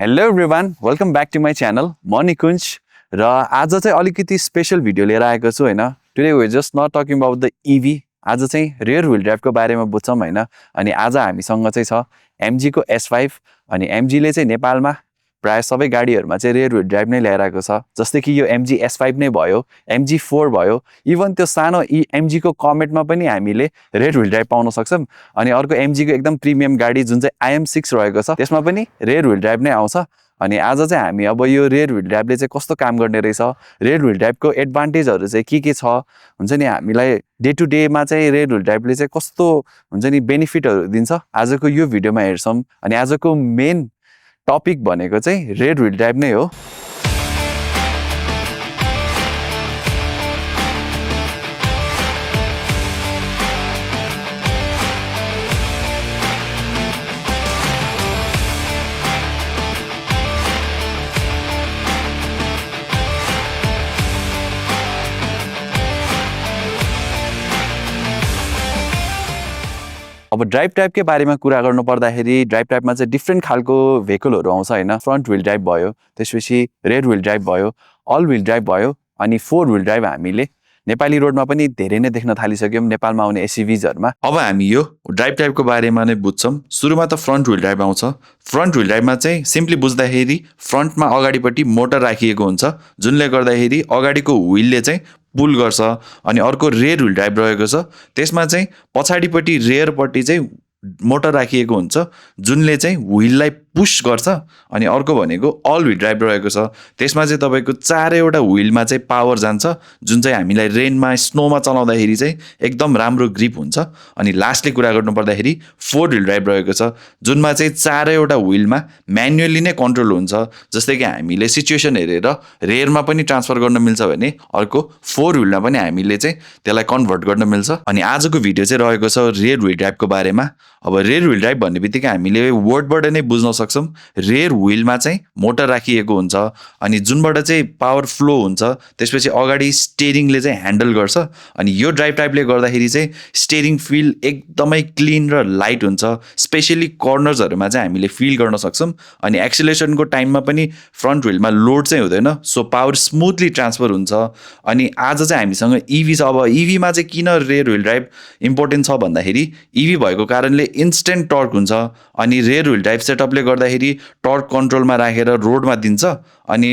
Hello everyone, welcome back to my channel. म निकुञ्ज र आज चाहिँ अलिकति स्पेसल भिडियो लिएर आएको छु हैन। Today we just not talking about the EV. आज चाहिँ रियर व्हील ड्राइभको बारेमा बुझ्छौँ हैन। अनि आज हामीसँग चाहिँ छ एमजी को S5 अनि एमजी ले चाहिँ नेपालमा प्राय सबै गाडीहरुमा चाहिँ रियर व्हील ड्राइभ नै ल्याएर आएको छ। जस्तै कि यो एमजी S5 नै भयो, MG4 भयो, इभन त्यो सानो एमजी को कमेटमा पनि हामीले रियर व्हील ड्राइभ पाउन सक्छौं। अनि अर्को एमजी को एकदम प्रिमियम गाडी जुन चाहिँ IM6 रहेको छ त्यसमा पनि रियर व्हील ड्राइभ नै आउँछ। अनि आज चाहिँ हामी अब यो रियर व्हील ड्राइभले चाहिँ कस्तो काम गर्ने रहेछ, रियर व्हील ड्राइभको एडभान्टेजहरु चाहिँ के छ, हुन्छ नि हामीलाई डे टु डे मा चाहिँ रियर व्हील ड्राइभले चाहिँ कस्तो हुन्छ नि बेनिफिटहरु दिन्छ, आजको यो भिडियोमा हेर्छौं। अनि आजको मेन टपिक भनेको चाहिँ रियर व्हील ड्राइभ नै हो। अब ड्राइभ टाइपकै बारेमा कुरा गर्नु पर्दाखेरि ड्राइभ टाइपमा चाहिँ डिफ्रेन्ट खालको भेहिकलहरु आउँछ हैन। फ्रन्ट व्हील ड्राइभ भयो, त्यसपछि रियर व्हील ड्राइभ भयो, अल व्हील ड्राइभ भयो, अनि फोर व्हील ड्राइभ हामीले नेपाली रोडमा पनि धेरै नै देख्न थालिसक्यौं नेपालमा आउने एसयुभीजहरुमा। अब हामी यो ड्राइभ टाइपको बारेमा नै बुझ्छौं। सुरुमा त फ्रन्ट व्हील ड्राइभ आउँछ। फ्रन्ट व्हील ड्राइभमा चाहिँ सिम्पली बुझ्दाखेरि फ्रन्टमा अगाडिपट्टि मोटर राखिएको हुन्छ जुनले गर्दाखेरि अगाडिको व्हीलले चाहिँ पुल गर्छ। अनि अर्को रियर व्हील ड्राइभ रहेको छ, त्यसमा चाहिँ पछाडिपट्टि रियरपट्टि चाहिँ मोटर राखिएको हुन्छ जुनले चाहिँ व्हीललाई पुश गर्छ। अनि अर्को भनेको अल व्हील ड्राइभ रहेको छ, त्यसमा चाहिँ तपाईको चारैवटा व्हीलमा चाहिँ पावर जान्छ जुन चाहिँ हामीलाई रेनमा स्नोमा चलाउँदाखेरि चाहिँ एकदम राम्रो ग्रिप हुन्छ। अनि लास्टली कुरा गर्नु पर्दाखेरि फोर व्हील ड्राइभ रहेको छ जुनमा चाहिँ चारैवटा व्हीलमा म्यानुअली नै कन्ट्रोल हुन्छ। जस्तै कि हामीले सिचुएसन हेरेर रेयरमा पनि ट्रान्सफर गर्न मिल्छ भने अर्को फोर व्हीलमा पनि हामीले चाहिँ त्यसलाई कन्भर्ट गर्न मिल्छ। अनि आजको भिडियो चाहिँ रहेको छ रियर व्हील ड्राइभको बारेमा। अब रियर व्हील ड्राइभ भन्ने बित्तिकै हामीले वर्डबाट नै बुझ्न सक्छौं। रियर व्हीलमा चाहिँ मोटर राखिएको हुन्छ अनि जुनबाट चाहिँ पावर फ्लो हुन्छ, त्यसपछि अगाडि स्टियरिङले चाहिँ ह्यान्डल गर्छ। अनि यो ड्राइभ टाइपले गर्दाखेरि चाहिँ स्टियरिङ फिल एकदमै क्लिन र लाइट हुन्छ। स्पेशली कर्नर्सहरुमा चाहिँ हामीले फिल गर्न सक्छौं। अनि एक्सेलरेसनको टाइममा पनि फ्रन्ट व्हीलमा लोड चाहिँ हुँदैन, सो पावर स्मुथली ट्रान्सफर हुन्छ। अनि आज चाहिँ हामीसँग इभी छ। अब इभीमा चाहिँ किन रियर व्हील ड्राइभ इम्पोर्टेन्ट छ भन्दाखेरि इभी भएको कारणले इन्स्टेन्ट टर्क हुन्छ। अनि रियर व्हील ड्राइभ सेटअपले गर्दाखेरि टर्क कन्ट्रोलमा राखेर रोडमा दिन्छ। अनि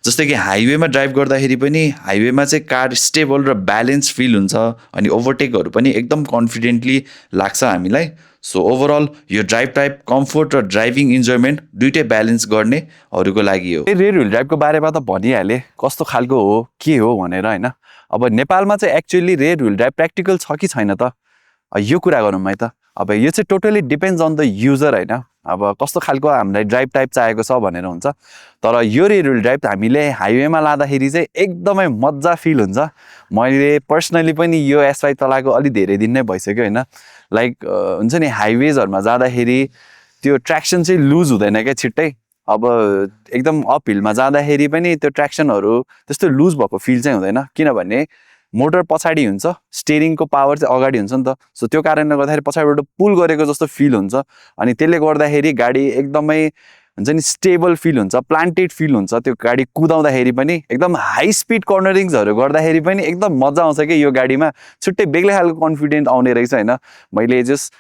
जस्तै कि हाइवेमा ड्राइभ गर्दाखेरि पनि हाइवेमा चाहिँ कार स्टेबल र ब्यालेन्स फिल हुन्छ। अनि ओभरटेकहरु पनि एकदम कन्फिडेन्टली लाग्छ हामीलाई। सो ओभरअल यो ड्राइभ टाइप कम्फोर्ट र ड्राइभिङ इन्जोयमेन्ट दुईटै ब्यालेन्स गर्नेहरुको लागि हो। रियर व्हील ड्राइभको बारेमा त भनिहाले कस्तो खालको हो के हो भनेर हैन। अब नेपालमा चाहिँ actually rear wheel drive practical छ कि छैन त यो कुरा गरौँ है त। अब यो चाहिँ totally depends on the user हैन। अब कस्तो खालको हामीलाई ड्राइभ टाइप चाहिएको छ भनेर हुन्छ। तर यो रियर व्हील ड्राइभ हामीले हाइवेमा लाँदाखेरि चाहिँ एकदमै मजा फिल हुन्छ। मैले पर्सनली पनि यो S5 चलाएको अलि धेरै दिन नै भइसक्यो हैन। लाइक हुन्छ नि हाइवेजहरुमा जाँदाखेरि त्यो ट्र्याक्सन चाहिँ लुज हुँदैन क्या छिट्टै। अब एकदम अप हिलमा जाँदाखेरि पनि त्यो ट्र्याक्सनहरु त्यस्तो लुज भएको फिल चाहिँ हुँदैन, किनभने मोटर पछाडी हुन्छ, स्टियरिङको पावर चाहिँ अगाडि हुन्छ नि त। सो त्यो कारणले गर्दाखेरि पछाडिबाट पुल गरेको जस्तो फिल हुन्छ। अनि त्यसले गर्दाखेरि गाडी एकदमै हुन्छ नि स्टेबल फिल हुन्छ, प्लान्टेड फिल हुन्छ। त्यो गाडी कुदाउँदाखेरि पनि एकदम हाई स्पिड कर्नरिङ्सहरु गर्दाखेरि पनि एकदम मजा आउँछ कि यो गाडीमा छुट्टै बेग्लै खालको कन्फिडेन्ट आउने रहेछ हैन। मैले जस्ट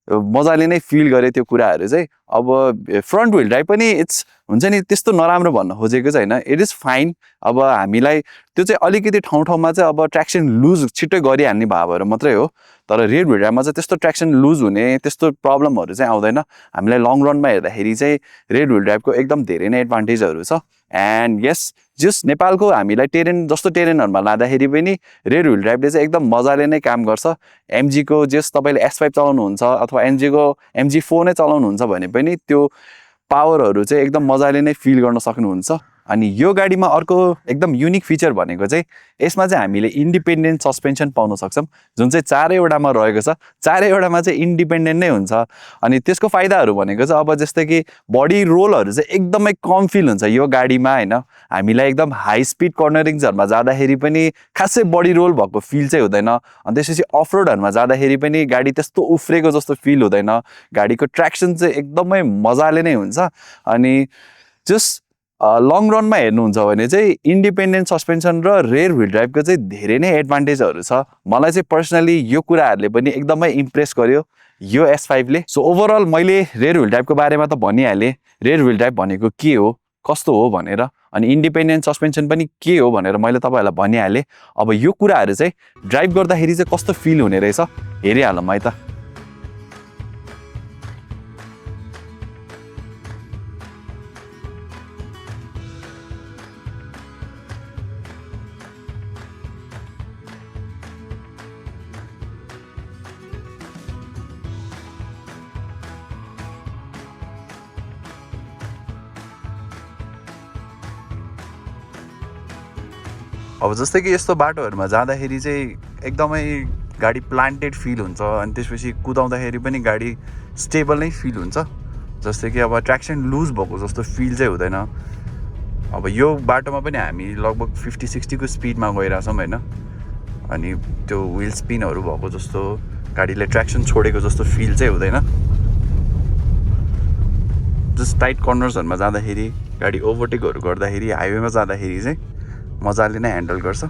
मजाले नै फिल गरे त्यो कुराहरु चाहिँ। अब फ्रन्ट व्हील ड्राइभ पनि इट्स हुन्छ नि त्यस्तो नराम्रो भन्न खोजेको चाहिँ हैन, इट इज फाइन। अब हामीलाई त्यो चाहिँ अलिकति ठाउँ ठाउँमा चाहिँ अब ट्र्याक्सन लुज छिट्टै गरिहाल्ने भएर मात्रै हो। तर रियर व्हील ड्राइभमा चाहिँ त्यस्तो ट्र्याक्सन लुज हुने त्यस्तो प्रब्लमहरु चाहिँ आउँदैन। हामीलाई लङ रनमा हेर्दाखेरि चाहिँ रियर व्हील ड्राइभको एकदम धेरै नै एडभान्टेजहरु छ। एन्ड यस जस नेपालको हामीलाई टेरेन जस्तो टेरेनहरुमा लाँदाखेरि पनि रियर व्हील ड्राइभले चाहिँ एकदम मजाले नै काम गर्छ। एमजी को जस तपाईले S5 चलाउनुहुन्छ अथवा एमजी को MG4 नै चलाउनुहुन्छ भने पनि त्यो पावरहरु चाहिँ एकदम मजाले नै फिल गर्न सक्नुहुन्छ। अनि यो गाडीमा अर्को एकदम युनिक फिचर भनेको चाहिँ यसमा चाहिँ हामीले इन्डिपेन्डेन्ट सस्पेन्सन पाउन सक्छौं जुन चाहिँ चारैवटामा रहेको छ। चारैवटामा चाहिँ इन्डिपेन्डेन्ट नै हुन्छ। अनि त्यसको फाइदाहरु भनेको चाहिँ अब जस्तै कि बडी रोलहरु चाहिँ एकदमै कम फिल हुन्छ यो गाडीमा हैन। हामीलाई एकदम हाई स्पिड कर्नरिङ्सहरुमा जाँदाखेरि पनि खासै बडी रोल भएको फिल चाहिँ हुँदैन। अनि त्यसपछि अफ रोडहरुमा जाँदाखेरि पनि गाडी त्यस्तो उफ्रेको जस्तो फिल हुँदैन। गाडीको ट्र्याक्सन चाहिँ एकदमै मजाले नै हुन्छ। अनि जस्ट लङ रनमा हेर्नुहुन्छ भने चाहिँ इन्डिपेन्डेन्ट सस्पेन्सन र रेयर व्हिल ड्राइभको चाहिँ धेरै नै एडभान्टेजहरू छ। मलाई चाहिँ पर्सनली यो कुराहरूले पनि एकदमै इम्प्रेस गर्यो यो S5 ले। सो ओभरअल मैले रेयर व्हिल ड्राइभको बारेमा त भनिहालेँ, रेयर व्हिल ड्राइभ भनेको के हो, कस्तो हो भनेर, अनि इन्डिपेन्डेन्ट सस्पेन्सन पनि के हो भनेर मैले तपाईँहरूलाई भनिहालेँ। अब यो कुराहरू चाहिँ ड्राइभ गर्दाखेरि चाहिँ कस्तो फिल हुने रहेछ हेरिहालौँ है त। अब जस्तै कि यस्तो बाटोहरूमा जाँदाखेरि चाहिँ एकदमै गाडी प्लान्टेड फिल हुन्छ, अनि त्यसपछि कुदाउँदाखेरि पनि गाडी स्टेबल नै फिल हुन्छ। जस्तै कि अब ट्र्याक्सन लुज भएको जस्तो फिल चाहिँ हुँदैन। अब यो बाटोमा पनि हामी लगभग 50-60 को स्पिडमा गइरहेछौँ होइन, अनि त्यो व्हिल स्पिनहरू भएको जस्तो, गाडीले ट्र्याक्सन छोडेको जस्तो फिल चाहिँ हुँदैन। जस्ट टाइट कर्नर्सहरूमा जाँदाखेरि, गाडी ओभरटेकहरू गर्दाखेरि, हाइवेमा जाँदाखेरि चाहिँ मजाले नै ह्यान्डल गर्छ।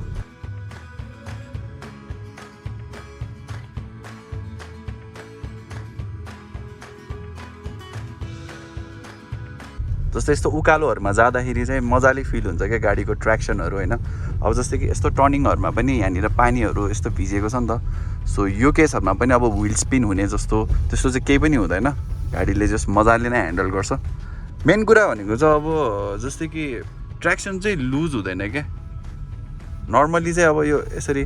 जस्तै यस्तो उकालोहरूमा जाँदाखेरि चाहिँ मजाले फिल हुन्छ क्या गाडीको ट्र्याक्सनहरू होइन। अब जस्तै कि यस्तो टर्निङहरूमा पनि यहाँनिर पानीहरू यस्तो भिजेको छ नि त, सो यो केसहरूमा पनि अब व्हिल स्पिन हुने जस्तो त्यस्तो चाहिँ केही पनि हुँदैन, गाडीले जस्ट मजाले नै ह्यान्डल गर्छ। मेन कुरा भनेको चाहिँ अब जस्तै कि ट्र्याक्सन चाहिँ लुज हुँदैन क्या। नर्मली चाहिँ अब यो यसरी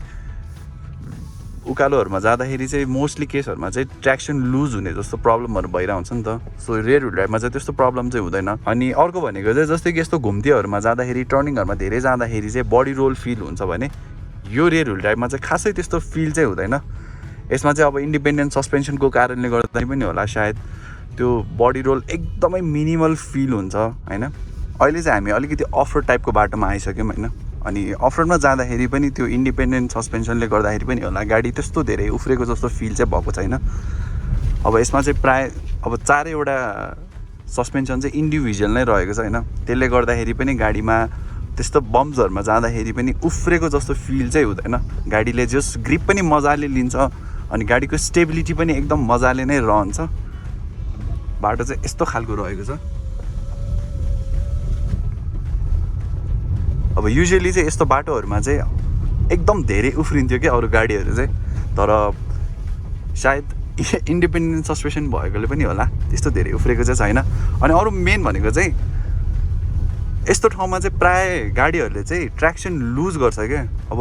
उकालोहरूमा जाँदाखेरि चाहिँ मोस्टली केसहरूमा चाहिँ ट्र्याक्सन लुज हुने जस्तो प्रब्लमहरू भइरहेको हुन्छ नि त। सो रेयर व्हिल ड्राइभमा चाहिँ त्यस्तो प्रब्लम चाहिँ हुँदैन। अनि अर्को भनेको चाहिँ जस्तै कि यस्तो घुम्तीहरूमा जाँदाखेरि, टर्निङहरूमा धेरै जाँदाखेरि चाहिँ बडी रोल फिल हुन्छ भने यो रेयर व्हिल ड्राइभमा चाहिँ खासै त्यस्तो फिल चाहिँ हुँदैन। यसमा चाहिँ अब इन्डिपेन्डेन्ट सस्पेन्सनको कारणले गर्दा पनि होला सायद त्यो बडी रोल एकदमै मिनिमल फिल हुन्छ होइन। अहिले चाहिँ हामी अलिकति अफ रोड टाइपको बाटोमा आइसक्यौँ होइन, अनि अफ रोडमा जाँदाखेरि पनि त्यो इन्डिपेन्डेन्ट सस्पेन्सनले गर्दाखेरि पनि होला गाडी त्यस्तो धेरै उफ्रेको जस्तो फिल चाहिँ भएको छैन। अब यसमा चाहिँ प्राय अब 4वटा सस्पेन्सन चाहिँ इन्डिभिजुअल नै रहेको छ होइन, त्यसले गर्दाखेरि पनि गाडीमा त्यस्तो बम्प्सहरूमा जाँदाखेरि पनि उफ्रेको जस्तो फिल चाहिँ हुँदैन। गाडीले जस ग्रिप पनि मजाले लिन्छ, अनि गाडीको स्टेबिलिटी पनि एकदम मजाले नै रहन्छ। बाटो चाहिँ यस्तो खालको रहेको छ। अब युजुअली चाहिँ यस्तो बाटोहरूमा चाहिँ एकदम धेरै उफ्रिन्थ्यो क्या अरू गाडीहरू चाहिँ, तर सायद इन्डिपेन्डेन्ट सस्पेन्सन भएकोले पनि होला त्यस्तो धेरै उफ्रेको चाहिँ छैन। अनि अरू मेन भनेको चाहिँ यस्तो ठाउँमा चाहिँ प्राय गाडीहरूले चाहिँ ट्र्याक्सन लुज गर्छ क्या। अब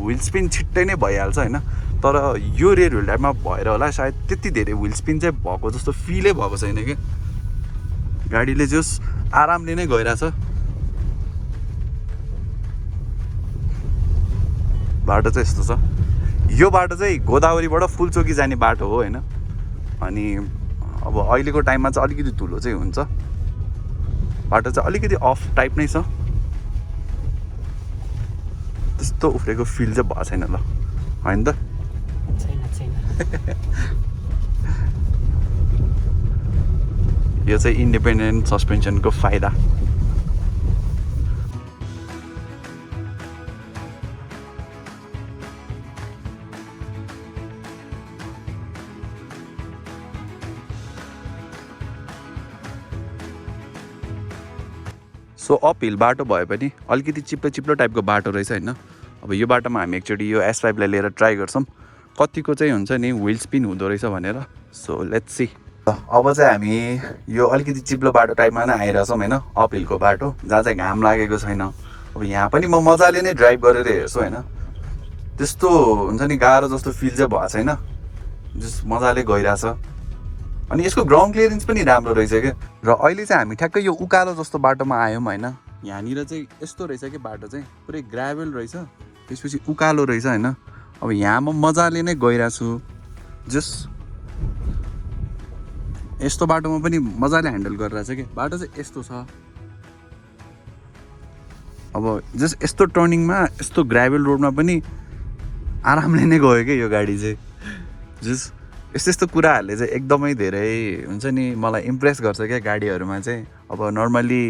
व्हिल स्पिन छिट्टै नै भइहाल्छ होइन, तर यो रेयर व्हिल ड्राइभमा भएर होला सायद त्यति धेरै व्हिल स्पिन चाहिँ भएको जस्तो फिलै भएको छैन क्या। गाडीले जस आरामले नै गइरहेछ। बाटो चाहिँ यस्तो छ। यो बाटो चाहिँ गोदावरीबाट फुलचोकी जाने बाटो हो होइन, अनि अब अहिलेको टाइममा चाहिँ अलिकति धुलो चाहिँ हुन्छ। बाटो चाहिँ अलिकति अफ टाइप नै छ, त्यस्तो उफ्रेको फिल चाहिँ भएको छैन ल होइन त। यो चाहिँ इन्डिपेन्डेन्ट सस्पेन्सनको फाइदा। सो अप हिल बाटो भए पनि अलिकति चिप्लो टाइपको बाटो रहेछ होइन। अब यो बाटोमा हामी एकचोटि यो S5 लाई लिएर ट्राई गर्छौँ कतिको चाहिँ हुन्छ नि व्हिल स्पिन हुँदो रहेछ भनेर। So let's see. अब चाहिँ हामी यो अलिकति चिप्लो बाटो टाइपमा नै आइरहेछौँ होइन, अप हिलको बाटो जहाँ चाहिँ घाम लागेको छैन। अब यहाँ पनि म मजाले नै ड्राइभ गरेर हेर्छु होइन, त्यस्तो हुन्छ नि गाह्रो जस्तो फिल चाहिँ भएको छैन, जस्ट मजाले गइरहेछ। अनि यसको ग्राउन्ड क्लियरेन्स पनि राम्रो रहेछ क्या। र अहिले चाहिँ हामी ठ्याक्कै यो उकालो जस्तो बाटोमा आयौँ होइन। यहाँनिर चाहिँ यस्तो रहेछ कि बाटो चाहिँ पुरै ग्राभल रहेछ, त्यसपछि उकालो रहेछ होइन। अब यहाँ म मजाले नै गइरहेछु, जस्ट यस्तो बाटोमा पनि मजाले ह्यान्डल गरिरहेछ कि। बाटो चाहिँ यस्तो छ, अब जस्ट यस्तो टर्निङमा यस्तो ग्राभल रोडमा पनि आरामले नै गयो क्या यो गाडी चाहिँ। जस्ट यस्तो कुराहरूले चाहिँ एकदमै धेरै हुन्छ नि मलाई इम्प्रेस गर्छ क्या गाडीहरूमा चाहिँ। अब नर्मली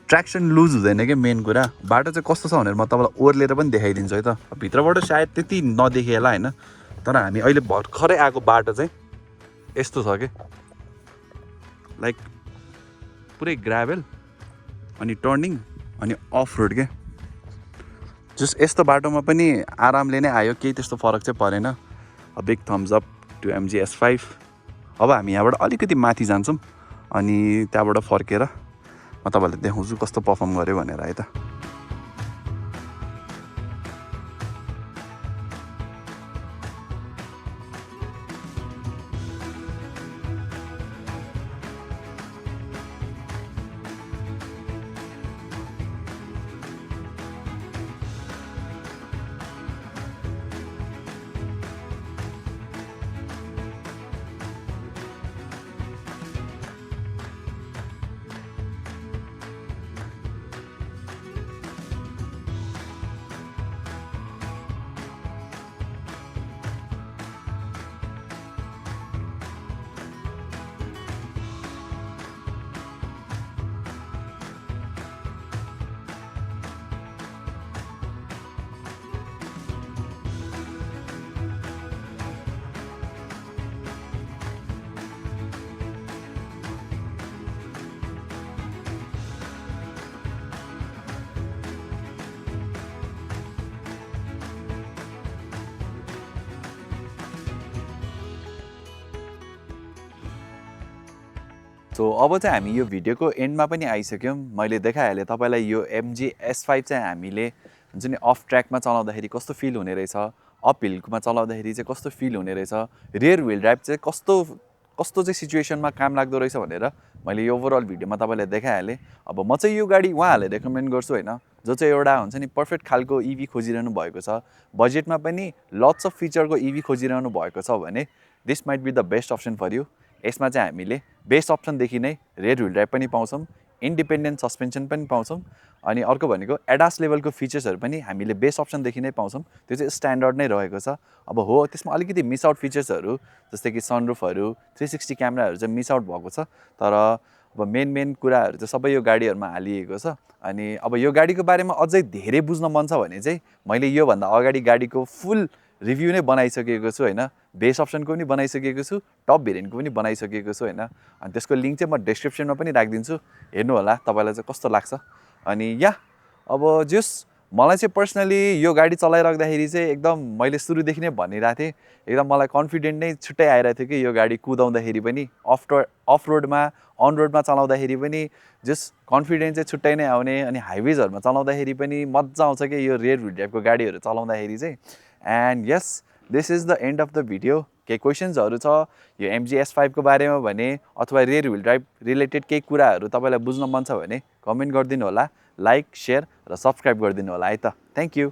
ट्र्याक्सन लुज हुँदैन क्या मेन कुरा बाटो चाहिँ कस्तो छ भनेर म तपाईँलाई ओर्लेर पनि देखाइदिन्छु है त भित्रबाट सायद त्यति नदेखिएला होइन तर हामी अहिले भर्खरै आएको बाटो चाहिँ यस्तो छ कि लाइक पुरै ग्राभेल अनि टर्निङ अनि अफ रोड के जस्ट यस्तो बाटोमा पनि आरामले नै आयो केही त्यस्तो फरक चाहिँ परेन big thumbs up to MG S5 अब हामी यहाँबाट अलिकति माथि जान्छौँ अनि त्यहाँबाट फर्केर म तपाईँहरूलाई देखाउँछु कस्तो पर्फर्म गर्यो भनेर है त सो अब चाहिँ हामी यो भिडियोको एन्डमा पनि आइसक्यौँ मैले देखाइहालेँ तपाईँलाई यो MG S5 चाहिँ हामीले हुन्छ नि अफ ट्र्याकमा चलाउँदाखेरि कस्तो फिल हुने रहेछ अप हिलमा चलाउँदाखेरि चाहिँ कस्तो फिल हुने रहेछ रियर व्हिल ड्राइभ चाहिँ कस्तो चाहिँ सिचुएसनमा काम लाग्दो रहेछ भनेर मैले यो ओभरअल भिडियोमा तपाईँलाई देखाइहालेँ अब म चाहिँ यो गाडी उहाँहरूले रेकमेन्ड गर्छु होइन जो चाहिँ एउटा हुन्छ नि पर्फेक्ट खालको इभी खोजिरहनु भएको छ बजेटमा पनि लट्स अफ फिचरको इभी खोजिरहनु भएको छ भने this might be the best option for you यसमा चाहिँ हामीले बेस्ट अप्सनदेखि नै रियर व्हिल ड्राइभ पनि पाउँछौँ इन्डिपेन्डेन्ट सस्पेन्सन पनि पाउँछौँ अनि अर्को भनेको एडास लेभलको फिचर्सहरू पनि हामीले बेस्ट अप्सनदेखि नै पाउँछौँ त्यो चाहिँ स्ट्यान्डर्ड नै रहेको छ अब हो त्यसमा अलिकति मिस आउट फिचर्सहरू जस्तै कि सनरुफहरू 360 क्यामेराहरू चाहिँ मिस आउट भएको छ तर अब मेन कुराहरू चाहिँ सबै यो गाडीहरूमा हालिएको छ अनि अब यो गाडीको बारेमा अझै धेरै बुझ्न मन छ भने चाहिँ मैले योभन्दा अगाडि गाडीको फुल रिभ्यू नै बनाइसकेको छु होइन बेस अप्सनको पनि बनाइसकेको छु टप भेरिएन्टको पनि बनाइसकेको छु होइन अनि त्यसको लिङ्क चाहिँ म डिस्क्रिप्सनमा पनि राखिदिन्छु हेर्नु होला तपाईँलाई चाहिँ कस्तो लाग्छ अनि या अब जस मलाई चाहिँ पर्सनली यो गाडी चलाइराख्दाखेरि चाहिँ एकदम मैले सुरुदेखि नै भनिरहेको थिएँ एकदम मलाई कन्फिडेन्ट नै छुट्टै आइरहेको थियो कि यो गाडी कुदाउँदाखेरि पनि अफ रोडमा अन रोडमा चलाउँदाखेरि पनि जस कन्फिडेन्स चाहिँ छुट्टै नै आउने अनि हाइवेजहरूमा चलाउँदाखेरि पनि मजा आउँछ कि यो रियर व्हिल ड्राइभको गाडीहरू चलाउँदाखेरि चाहिँ and yes this is the and of the video केही क्वेसन्सहरू छ यो MG S5 को बारेमा भने अथवा रियर व्हिल ड्राइभ रिलेटेड केही कुराहरू तपाईँलाई बुझ्न मन छ भने कमेन्ट गरिदिनु होला लाइक सेयर र सब्सक्राइब गरिदिनु होला है त थ्याङ्क यू